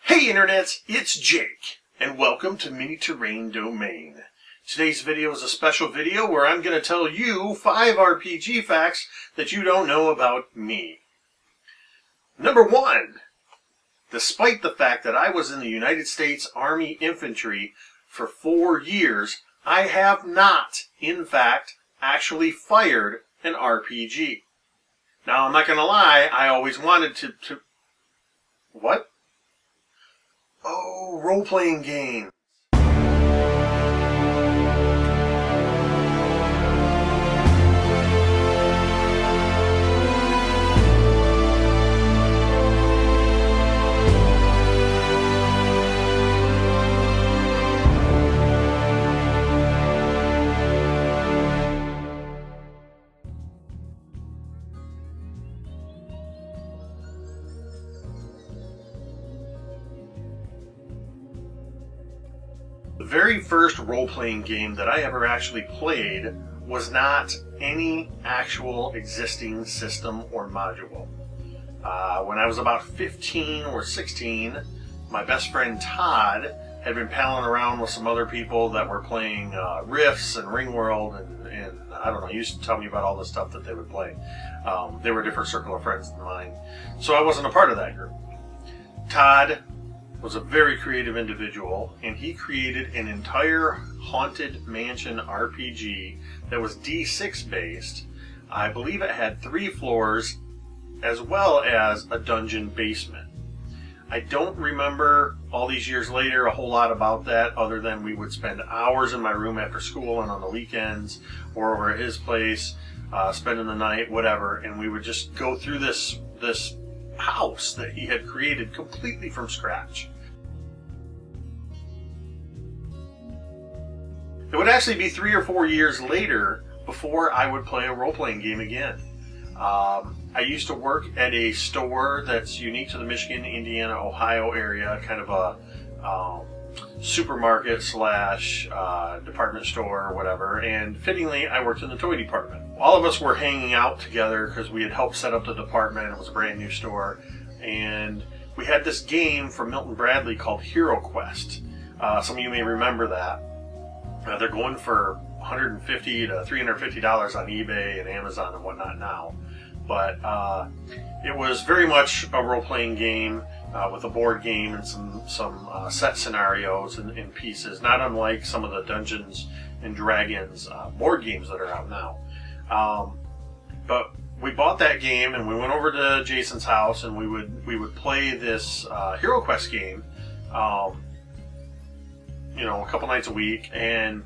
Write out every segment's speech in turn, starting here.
Hey internets, it's Jake, and welcome to MiniTerrainDomain. Today's video is a special video where I'm going to tell you 5 RPG facts that you don't know about me. Number 1. Despite the fact that I was in the United States Army Infantry for 4 years, I have not, in fact, actually fired an RPG. Now, I'm not going to lie, I always wanted to... What? Oh, role-playing game. The very first role-playing game that I ever actually played was not any actual existing system or module. When I was about 15 or 16, my best friend Todd had been palling around with some other people that were playing Rifts and Ringworld, and I don't know, he used to tell me about all the stuff that they would play. They were a different circle of friends than mine, so I wasn't a part of that group. Todd was a very creative individual, and he created an entire Haunted Mansion RPG that was D6 based. I believe it had 3 floors as well as a dungeon basement. I don't remember all these years later a whole lot about that, other than we would spend hours in my room after school and on the weekends, or over at his place, spending the night, whatever, and we would just go through this house that he had created completely from scratch. It would actually be 3 or 4 years later before I would play a role-playing game again. I used to work at a store that's unique to the Michigan, Indiana, Ohio area, kind of a supermarket slash department store or whatever, and fittingly I worked in the toy department. All of us were hanging out together because we had helped set up the department. It was a brand new store, and we had this game from Milton Bradley called Hero Quest. Some of you may remember that. They're going for $150 to $350 on eBay and Amazon and whatnot now. But it was very much a role-playing game with a board game and some set scenarios and pieces, not unlike some of the Dungeons and Dragons board games that are out now. But we bought that game and we went over to Jason's house, and we would play this Hero Quest game. A couple nights a week, and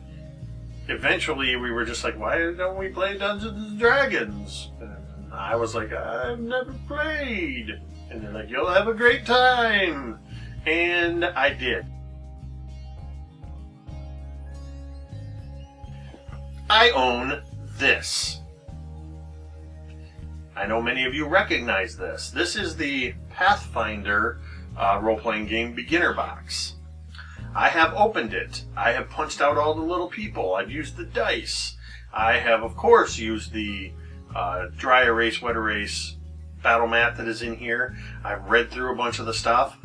eventually we were just like, why don't we play Dungeons and Dragons? And I was like, I've never played. And they're like, you'll have a great time. And I did. I own this. I know many of you recognize this. This is the Pathfinder role-playing game beginner box. I have opened it. I have punched out all the little people. I've used the dice. I have, of course, used the dry erase, wet erase battle mat that is in here. I've read through a bunch of the stuff.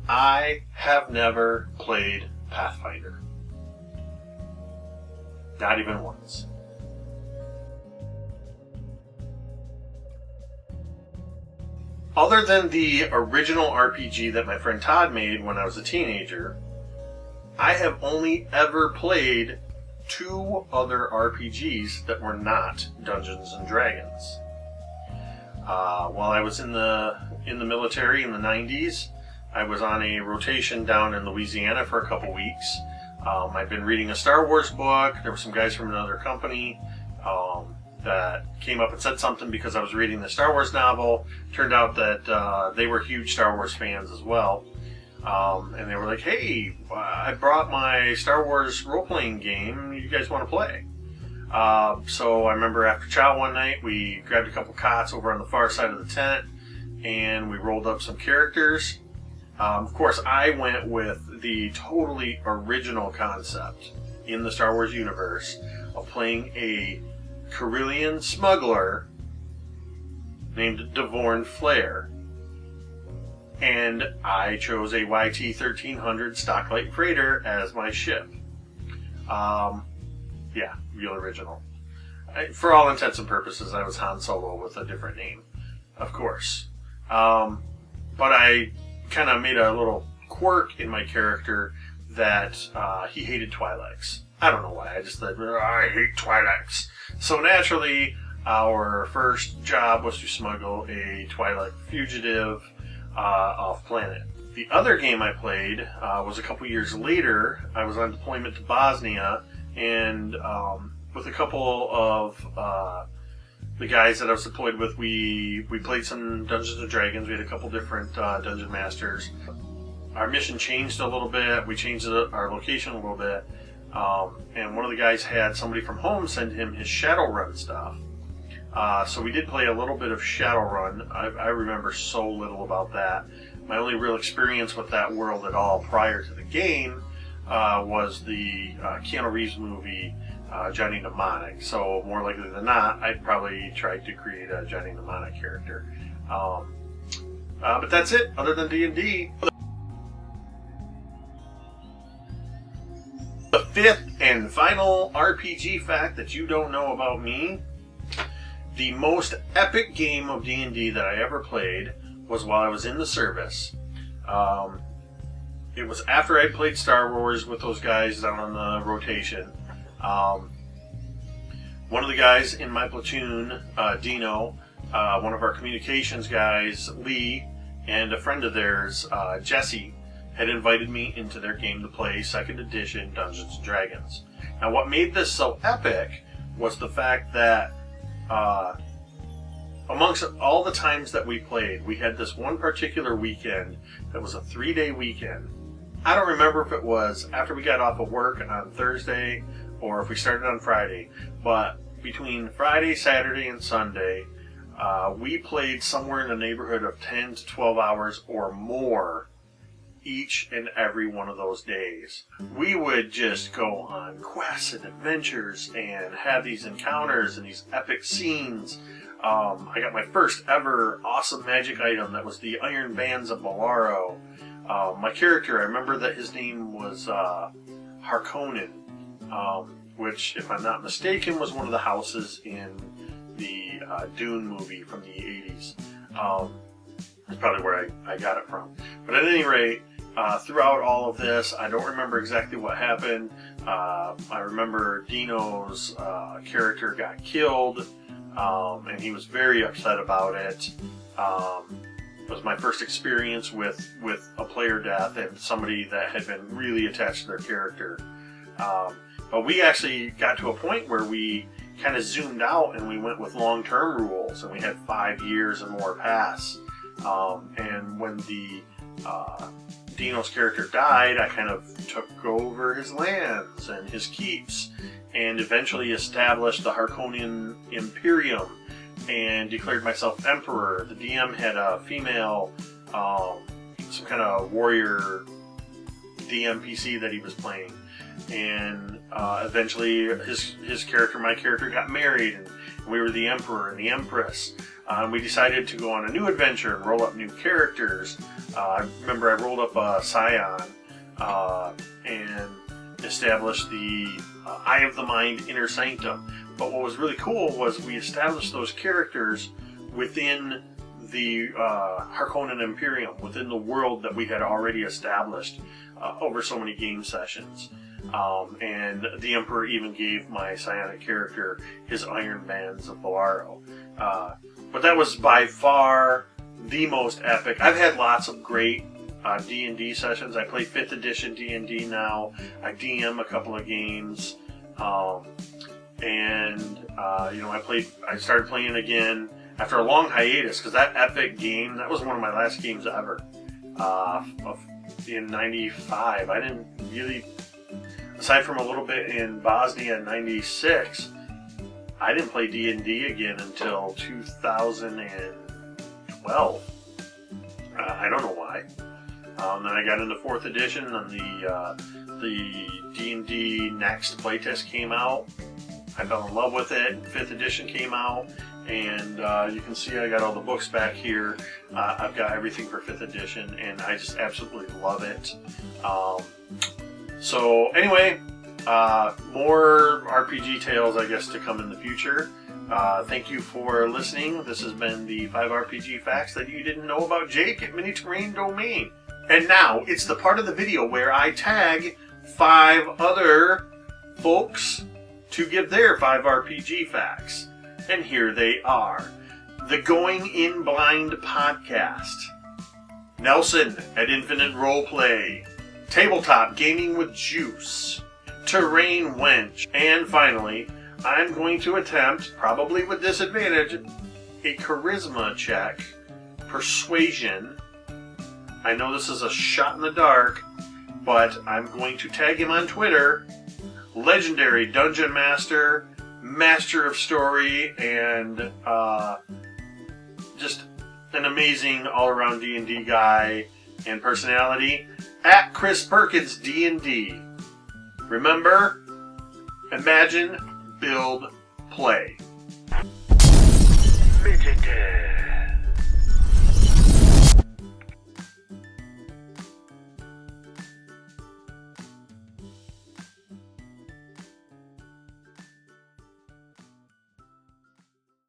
I have never played Pathfinder. Not even once. Other than the original RPG that my friend Todd made when I was a teenager, I have only ever played 2 other RPGs that were not Dungeons and Dragons. While I was in the military in the 90s, I was on a rotation down in Louisiana for a couple weeks. I'd been reading a Star Wars book. There were some guys from another company that came up and said something because I was reading the Star Wars novel. Turned out that they were huge Star Wars fans as well. And they were like, hey, I brought my Star Wars role-playing game. You guys want to play? So I remember after chow one night, we grabbed a couple cots over on the far side of the tent, and we rolled up some characters. Of course, I went with the totally original concept in the Star Wars universe of playing a Carillion smuggler named Devorn Flair. and I chose a YT-1300 Stocklight Freighter as my ship. Yeah, real original. For all intents and purposes, I was Han Solo with a different name, of course. But I kind of made a little quirk in my character that he hated Twi'leks. I don't know why, I just thought, I hate Twi'leks. So naturally, our first job was to smuggle a Twi'lek fugitive off planet. The other game I played was a couple years later. I was on deployment to Bosnia, and with a couple of the guys that I was deployed with, we played some Dungeons and Dragons. We had a couple different dungeon masters. Our mission changed a little bit. We changed our location a little bit. And one of the guys had somebody from home send him his Shadowrun stuff. So we did play a little bit of Shadowrun. I remember so little about that. My only real experience with that world at all prior to the game was the Keanu Reeves movie, Johnny Mnemonic. So more likely than not, I'd probably tried to create a Johnny Mnemonic character. But that's it, other than D&D. The fifth and final RPG fact that you don't know about me: the most epic game of D&D that I ever played was while I was in the service. It was after I played Star Wars with those guys down on the rotation. One of the guys in my platoon, Dino, one of our communications guys, Lee, and a friend of theirs, Jesse, had invited me into their game to play 2nd edition Dungeons and Dragons. Now, what made this so epic was the fact that amongst all the times that we played, we had this one particular weekend that was a 3-day weekend. I don't remember if it was after we got off of work on Thursday or if we started on Friday, but between Friday, Saturday, and Sunday, we played somewhere in the neighborhood of 10 to 12 hours or more each and every one of those days. We would just go on quests and adventures and have these encounters and these epic scenes. I got my first ever awesome magic item that was the Iron Bands of Bolaro. My character, I remember that his name was Harkonnen, which, if I'm not mistaken, was one of the houses in the Dune movie from the 80s. That's probably where I got it from. But at any rate, throughout all of this, I don't remember exactly what happened. I remember Dino's character got killed, and he was very upset about it. It was my first experience with a player death and somebody that had been really attached to their character. But we actually got to a point where we kind of zoomed out and we went with long-term rules, and we had 5 years and more pass. And when the Dino's character died, I kind of took over his lands and his keeps, and eventually established the Harkonnen Imperium and declared myself Emperor. The DM had a female, some kind of warrior DMPC that he was playing, and eventually his character, my character, got married, and we were the Emperor and the Empress. We decided to go on a new adventure and roll up new characters. I remember I rolled up a Scion and established the Eye of the Mind Inner Sanctum. But what was really cool was we established those characters within the Harkonnen Imperium, within the world that we had already established over so many game sessions. And the Emperor even gave my psionic character his Iron Bands of Bolaro. But that was by far the most epic. I've had lots of great D&D sessions. I play 5th edition D&D now. I DM a couple of games. I started playing again after a long hiatus, because that epic game, that was one of my last games ever. In 95. I didn't really, aside from a little bit in Bosnia in 96, I didn't play D&D again until 2012. I don't know why. Then I got into 4th edition, and the D&D Next playtest came out. I fell in love with it. 5th edition came out, And you can see I got all the books back here. I've got everything for 5th edition, and I just absolutely love it. So anyway, more RPG tales, I guess, to come in the future. Thank you for listening. This has been the 5 RPG facts that you didn't know about Jake at MiniTerrainDomain. And now, it's the part of the video where I tag 5 other folks to give their 5 RPG facts. And here they are. The Going In Blind Podcast. Nelson at Infinite Roleplay. Tabletop Gaming with Juice. Terrain Wench. And finally, I'm going to attempt, probably with disadvantage, a charisma check. Persuasion. I know this is a shot in the dark, but I'm going to tag him on Twitter. Legendary Dungeon Master, Master of Story, and just an amazing all-around D&D guy and personality at Chris Perkins D&D. Remember, imagine, build, play. MiniTerrain.